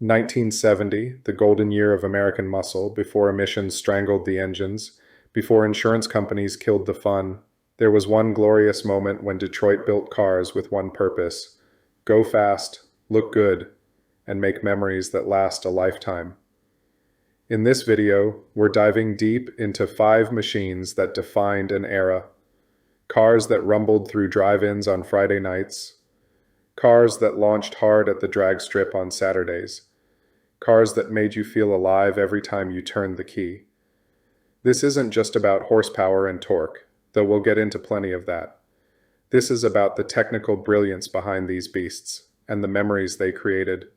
1970, the golden year of American muscle, before emissions strangled the engines, before insurance companies killed the fun, there was one glorious moment when Detroit built cars with one purpose: go fast, look good, and make memories that last a lifetime. In this video, we're diving deep into 5 machines that defined an era. Cars that rumbled through drive-ins on Friday nights. Cars that launched hard at the drag strip on Saturdays. Cars that made you feel alive every time you turned the key. This isn't just about horsepower and torque, though we'll get into plenty of that. This is about the technical brilliance behind these beasts, and the memories they created,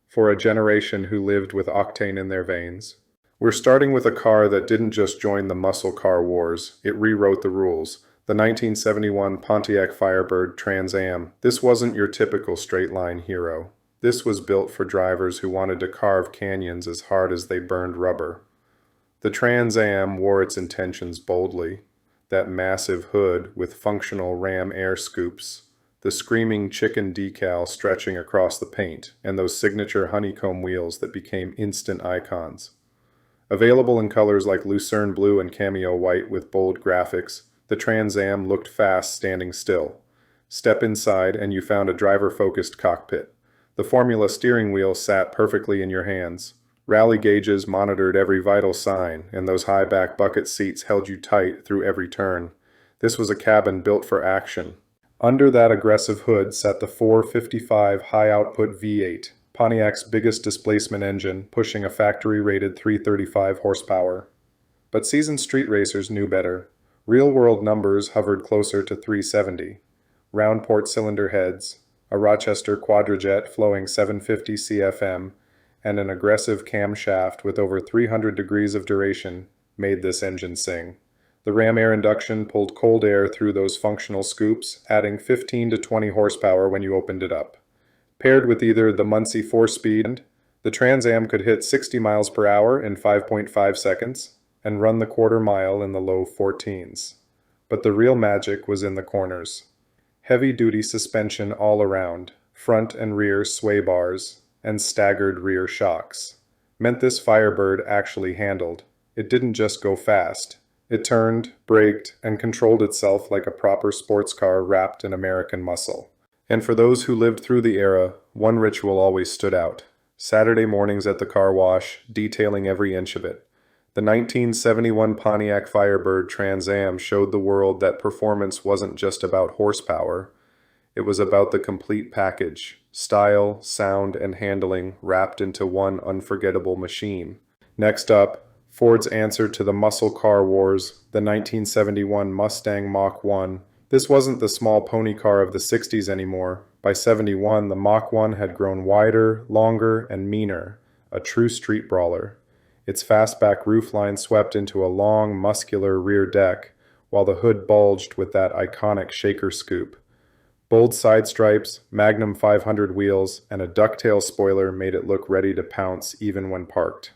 for a generation who lived with octane in their veins. We're starting with a car that didn't just join the muscle car wars, it rewrote the rules. The 1971 Pontiac Firebird Trans Am. This wasn't your typical straight-line hero. This was built for drivers who wanted to carve canyons as hard as they burned rubber. The Trans Am wore its intentions boldly. That massive hood with functional ram air scoops, the screaming chicken decal stretching across the paint, and those signature honeycomb wheels that became instant icons. Available in colors like lucerne blue and cameo white with bold graphics, the Trans Am looked fast standing still. Step inside and you found a driver-focused cockpit. The Formula steering wheel sat perfectly in your hands. Rally gauges monitored every vital sign, and those high-back bucket seats held you tight through every turn. This was a cabin built for action. Under that aggressive hood sat the 455 high-output V8, Pontiac's biggest displacement engine, pushing a factory-rated 335 horsepower. But seasoned street racers knew better. Real-world numbers hovered closer to 370. Round port cylinder heads, a Rochester quadrajet flowing 750 CFM, and an aggressive camshaft with over 300 degrees of duration made this engine sing. The ram air induction pulled cold air through those functional scoops, adding 15 to 20 horsepower when you opened it up. Paired with either the Muncie 4-speed, the Trans Am could hit 60 miles per hour in 5.5 seconds and run the quarter mile in the low 14s. But the real magic was in the corners. Heavy-duty suspension all around, front and rear sway bars, and staggered rear shocks meant this Firebird actually handled. It didn't just go fast. It turned, braked, and controlled itself like a proper sports car wrapped in American muscle. And for those who lived through the era, one ritual always stood out. Saturday mornings at the car wash, detailing every inch of it. The 1971 Pontiac Firebird Trans Am showed the world that performance wasn't just about horsepower. It was about the complete package. Style, sound, and handling wrapped into one unforgettable machine. Next up, Ford's answer to the muscle car wars, the 1971 Mustang Mach 1. This wasn't the small pony car of the 60s anymore. By 71, the Mach 1 had grown wider, longer, and meaner, a true street brawler. Its fastback roofline swept into a long, muscular rear deck, while the hood bulged with that iconic shaker scoop. Bold side stripes, Magnum 500 wheels, and a ducktail spoiler made it look ready to pounce even when parked.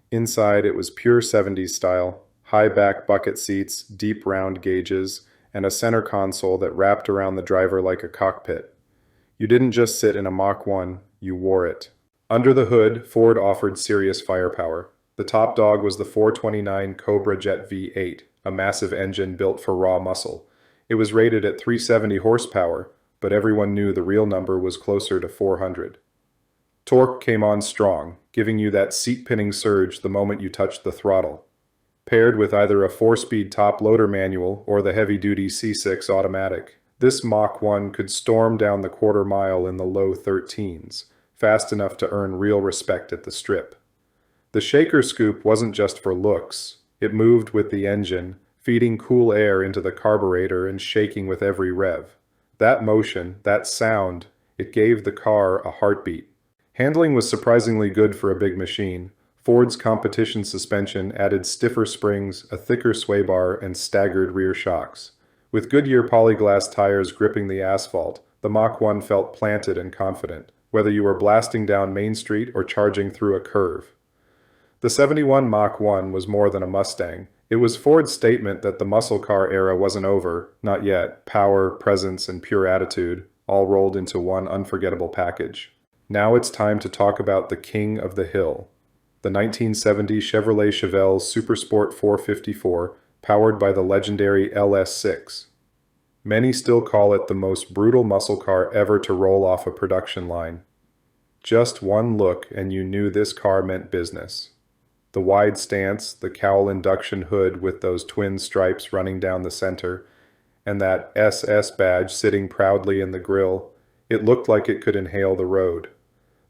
Inside, it was pure 70s style, high-back bucket seats, deep round gauges, and a center console that wrapped around the driver like a cockpit. You didn't just sit in a Mach 1, you wore it. Under the hood, Ford offered serious firepower. The top dog was the 429 Cobra Jet V8, a massive engine built for raw muscle. It was rated at 370 horsepower, but everyone knew the real number was closer to 400. Torque came on strong, giving you that seat-pinning surge the moment you touched the throttle. Paired with either a 4-speed top-loader manual or the heavy-duty C6 automatic, this Mach 1 could storm down the quarter mile in the low 13s, fast enough to earn real respect at the strip. The shaker scoop wasn't just for looks. It moved with the engine, feeding cool air into the carburetor and shaking with every rev. That motion, that sound, it gave the car a heartbeat. Handling was surprisingly good for a big machine. Ford's competition suspension added stiffer springs, a thicker sway bar, and staggered rear shocks. With Goodyear polyglass tires gripping the asphalt, the Mach 1 felt planted and confident, whether you were blasting down Main Street or charging through a curve. The 71 Mach 1 was more than a Mustang. It was Ford's statement that the muscle car era wasn't over, not yet. Power, presence, and pure attitude, all rolled into one unforgettable package. Now it's time to talk about the king of the hill, the 1970 Chevrolet Chevelle Supersport 454, powered by the legendary LS6. Many still call it the most brutal muscle car ever to roll off a production line. Just one look and you knew this car meant business. The wide stance, the cowl induction hood with those twin stripes running down the center, and that SS badge sitting proudly in the grille, it looked like it could inhale the road.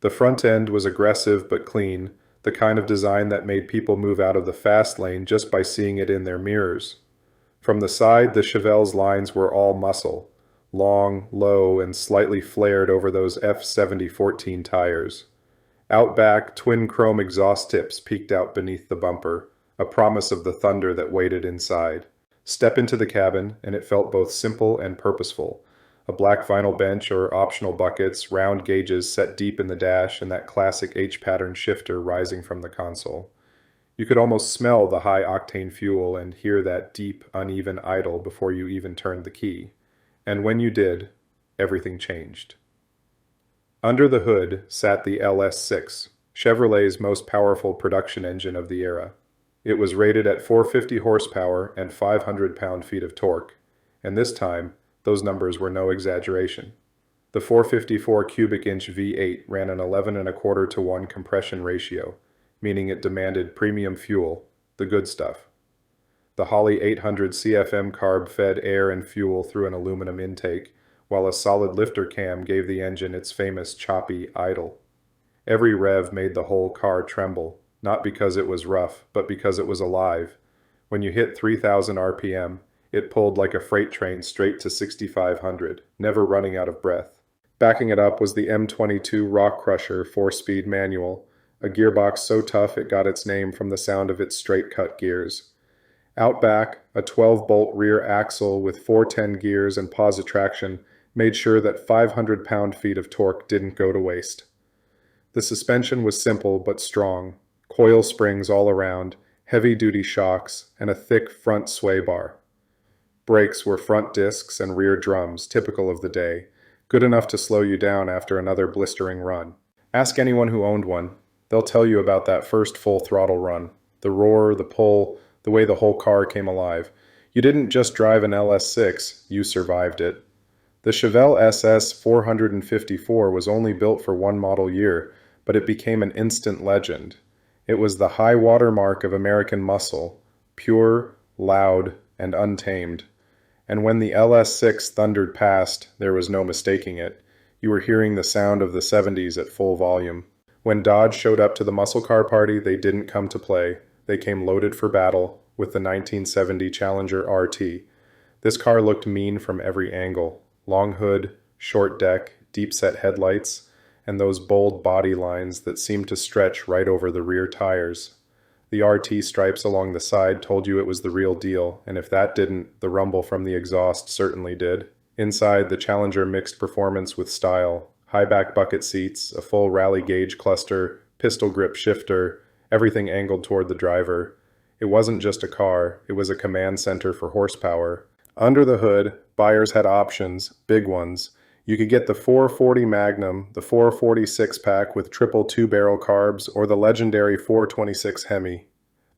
The front end was aggressive but clean, the kind of design that made people move out of the fast lane just by seeing it in their mirrors. From the side, the Chevelle's lines were all muscle, long, low, and slightly flared over those F7014 tires. Out back, twin chrome exhaust tips peeked out beneath the bumper, a promise of the thunder that waited inside. Step into the cabin, and it felt both simple and purposeful. A black vinyl bench or optional buckets, round gauges set deep in the dash, and that classic H-pattern shifter rising from the console. You could almost smell the high-octane fuel and hear that deep, uneven idle before you even turned the key. And when you did, everything changed. Under the hood sat the LS6, Chevrolet's most powerful production engine of the era. It was rated at 450 horsepower and 500 pound-feet of torque, and this time, those numbers were no exaggeration. The 454 cubic inch V8 ran an 11.25-to-1 compression ratio, meaning it demanded premium fuel, the good stuff. The Holley 800 CFM carb fed air and fuel through an aluminum intake, while a solid lifter cam gave the engine its famous choppy idle. Every rev made the whole car tremble, not because it was rough, but because it was alive. When you hit 3,000 RPM, it pulled like a freight train straight to 6,500, never running out of breath. Backing it up was the M22 Rock Crusher 4-speed manual, a gearbox so tough it got its name from the sound of its straight-cut gears. Out back, a 12-bolt rear axle with 410 gears and positive traction made sure that 500 pound-feet of torque didn't go to waste. The suspension was simple but strong, coil springs all around, heavy-duty shocks, and a thick front sway bar. Brakes were front discs and rear drums, typical of the day, good enough to slow you down after another blistering run. Ask anyone who owned one. They'll tell you about that first full throttle run, the roar, the pull, the way the whole car came alive. You didn't just drive an LS6, you survived it. The Chevelle SS 454 was only built for one model year, but it became an instant legend. It was the high water mark of American muscle, pure, loud, and untamed. And when the LS6 thundered past, there was no mistaking it. You were hearing the sound of the 70s at full volume. When Dodge showed up to the muscle car party, they didn't come to play. They came loaded for battle with the 1970 Challenger RT. This car looked mean from every angle. Long hood, short deck, deep-set headlights, and those bold body lines that seemed to stretch right over the rear tires. The RT stripes along the side told you it was the real deal, and if that didn't, the rumble from the exhaust certainly did. Inside, the Challenger mixed performance with style. High-back bucket seats, a full rally gauge cluster, pistol grip shifter, everything angled toward the driver. It wasn't just a car, it was a command center for horsepower. Under the hood, buyers had options, big ones. You could get the 440 Magnum, the 440 six-pack with triple two-barrel carbs, or the legendary 426 Hemi.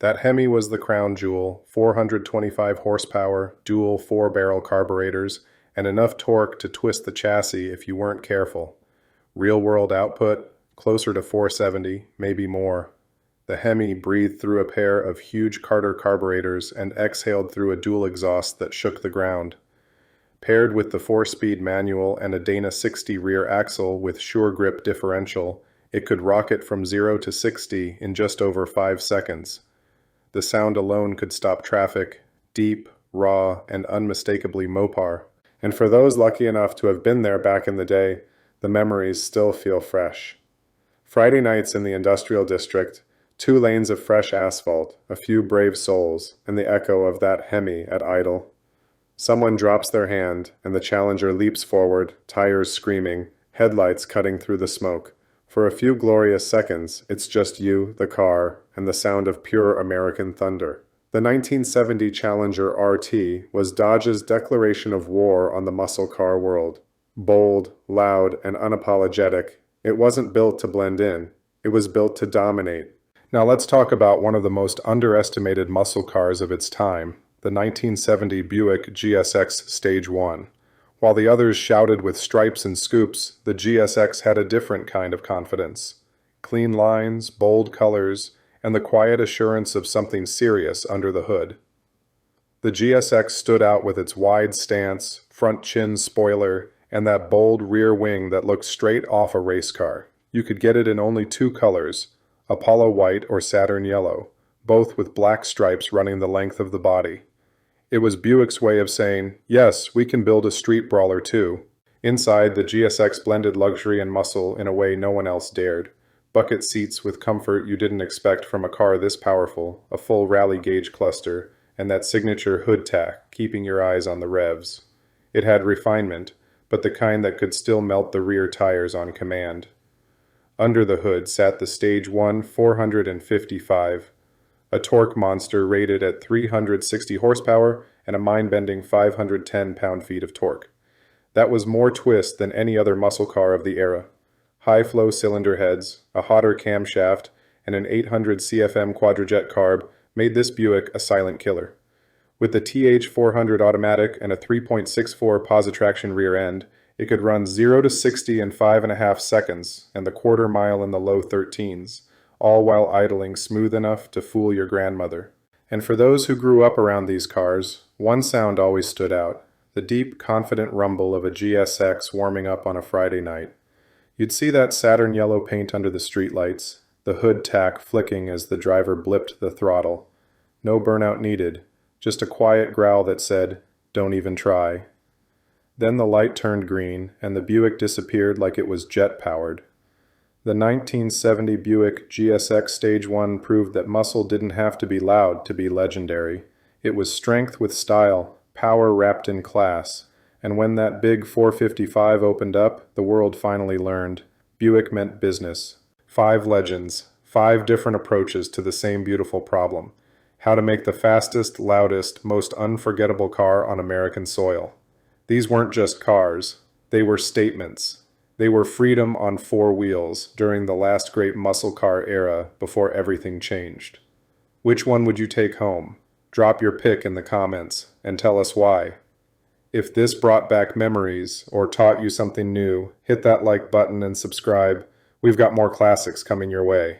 That Hemi was the crown jewel, 425 horsepower, dual 4-barrel carburetors, and enough torque to twist the chassis if you weren't careful. Real-world output, closer to 470, maybe more. The Hemi breathed through a pair of huge Carter carburetors and exhaled through a dual exhaust that shook the ground. Paired with the 4-speed manual and a Dana 60 rear axle with sure grip differential, it could rocket from 0 to 60 in just over 5 seconds. The sound alone could stop traffic, deep, raw, and unmistakably Mopar. And for those lucky enough to have been there back in the day, the memories still feel fresh. Friday nights in the industrial district, 2 lanes of fresh asphalt, a few brave souls, and the echo of that Hemi at idle. Someone drops their hand, and the Challenger leaps forward, tires screaming, headlights cutting through the smoke. For a few glorious seconds, it's just you, the car, and the sound of pure American thunder. The 1970 Challenger RT was Dodge's declaration of war on the muscle car world. Bold, loud, and unapologetic, It wasn't built to blend in. It was built to dominate. Now let's talk about one of the most underestimated muscle cars of its time, the 1970 Buick GSX Stage 1. While the others shouted with stripes and scoops, the GSX had a different kind of confidence. Clean lines, bold colors, and the quiet assurance of something serious under the hood. The GSX stood out with its wide stance, front chin spoiler, and that bold rear wing that looked straight off a race car. You could get it in only two colors, Apollo white or Saturn yellow, both with black stripes running the length of the body. It was Buick's way of saying, yes, we can build a street brawler too. Inside, the GSX blended luxury and muscle in a way no one else dared. Bucket seats with comfort you didn't expect from a car this powerful, a full rally gauge cluster, and that signature hood tack, keeping your eyes on the revs. It had refinement, but the kind that could still melt the rear tires on command. Under the hood sat the Stage 1 455, a torque monster rated at 360 horsepower and a mind-bending 510 pound-feet of torque. That was more twist than any other muscle car of the era. High-flow cylinder heads, a hotter camshaft, and an 800 CFM quadrajet carb made this Buick a silent killer. With the TH400 automatic and a 3.64 posi-traction rear end, it could run 0 to 60 in 5.5 seconds and the quarter mile in the low 13s, all while idling smooth enough to fool your grandmother. And for those who grew up around these cars, one sound always stood out, the deep, confident rumble of a GSX warming up on a Friday night. You'd see that Saturn yellow paint under the streetlights, the hood tack flicking as the driver blipped the throttle. No burnout needed, just a quiet growl that said, "Don't even try." Then the light turned green, and the Buick disappeared like it was jet-powered. The 1970 Buick GSX Stage 1 proved that muscle didn't have to be loud to be legendary. It was strength with style, power wrapped in class, and when that big 455 opened up, the world finally learned. Buick meant business. 5 legends, 5 different approaches to the same beautiful problem. How to make the fastest, loudest, most unforgettable car on American soil. These weren't just cars. They were statements. They were freedom on 4 wheels during the last great muscle car era before everything changed. Which one would you take home? Drop your pick in the comments and tell us why. If this brought back memories or taught you something new, hit that like button and subscribe. We've got more classics coming your way.